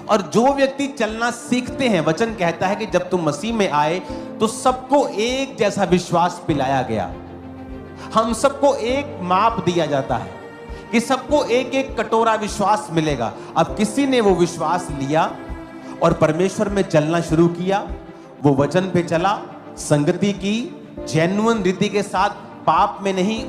और जो व्यक्ति चलना सीखते हैं, वचन कहता है कि जब तुम मसीह में आए तो सबको एक जैसा विश्वास पिलाया गया। हम सबको एक माप दिया जाता है कि सबको एक एक कटोरा विश्वास मिलेगा। अब किसी ने वो विश्वास लिया और परमेश्वर में चलना शुरू किया, वो वचन पे चला, संगति की, जेन्युइन रीति के साथ, पाप में नहीं,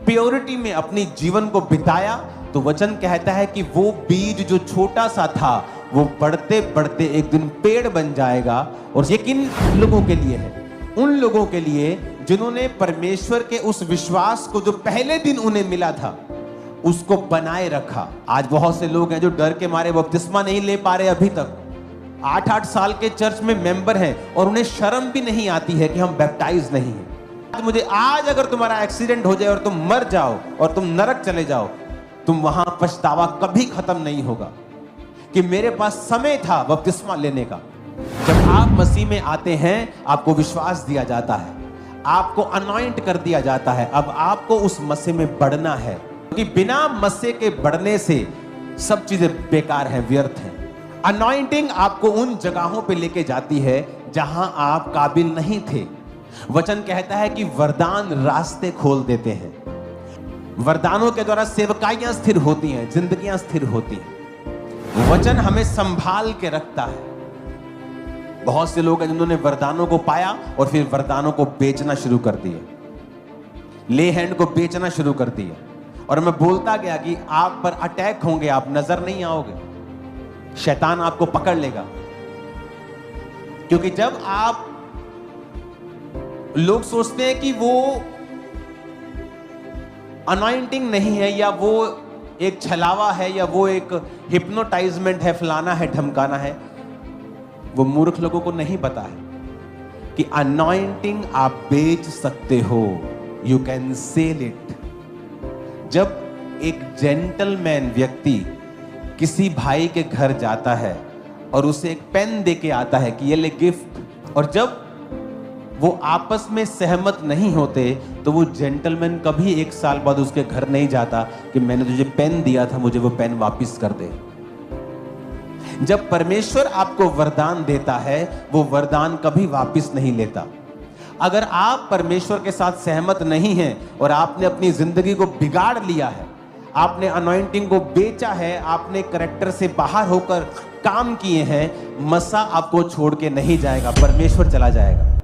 प्योरिटी में अपनी जीवन को बिताया, तो वचन कहता है कि वो बीज जो छोटा सा था वो बढ़ते बढ़ते एक दिन पेड़ बन जाएगा। और ये किन लोगों के लिए है? उन लोगों के लिए जिन्होंने परमेश्वर के उस विश्वास को जो पहले दिन उन्हें मिला था उसको बनाए रखा। आज बहुत से लोग हैं जो डर के मारे बपतिस्मा नहीं ले पा रहे, अभी तक 8-8 साल के चर्च में मेंबर हैं और उन्हें शर्म भी नहीं आती है कि हम बैप्टाइज नहीं हैं। मुझे आज अगर तुम्हारा एक्सीडेंट हो जाए और तुम मर जाओ और तुम नरक चले जाओ, तुम वहां पछतावा कभी खत्म नहीं होगा कि मेरे पास समय था बपतिस्मा लेने का। जब आप मसीह में आते हैं आपको विश्वास दिया जाता है, आपको अनॉइंट कर दिया जाता है। अब आपको उस मसीह में बढ़ना है, क्योंकि बिना मसीह के बढ़ने से सब चीजें बेकार हैं, व्यर्थ हैं। अनॉइंटिंग आपको उन जगहों पे लेके जाती है जहां आप काबिल नहीं थे। वचन कहता है कि वरदान रास्ते खोल देते हैं। वरदानों के द्वारा सेवकाइयां स्थिर होती हैं, जिंदगियां स्थिर होती हैं। वचन हमें संभाल के रखता है। बहुत से लोग हैं जिन्होंने वरदानों को पाया और फिर वरदानों को बेचना शुरू कर दिया, ले हैंड को बेचना शुरू कर दिया। और मैं बोलता गया कि आप पर अटैक होंगे, आप नजर नहीं आओगे, शैतान आपको पकड़ लेगा। क्योंकि जब आप, लोग सोचते हैं कि वो अनॉइंटिंग नहीं है, या वो एक छलावा है, या वो एक हिप्नोटाइजमेंट है, फलाना है, ढमकाना है। वो मूर्ख लोगों को नहीं पता है कि अनॉइंटिंग आप बेच सकते हो, यू कैन सेल इट। जब एक जेंटलमैन व्यक्ति किसी भाई के घर जाता है और उसे एक पेन दे के आता है कि ये ले गिफ्ट, और जब वो आपस में सहमत नहीं होते तो वो जेंटलमैन कभी 1 साल बाद उसके घर नहीं जाता कि मैंने तुझे पेन दिया था, मुझे वो पेन वापस कर दे। जब परमेश्वर आपको वरदान देता है वो वरदान कभी वापस नहीं लेता। अगर आप परमेश्वर के साथ सहमत नहीं हैं और आपने अपनी जिंदगी को बिगाड़ लिया है, आपने अनॉइंटिंग को बेचा है, आपने कैरेक्टर से बाहर होकर काम किए हैं, मसा आपको छोड़ के नहीं जाएगा, परमेश्वर चला जाएगा।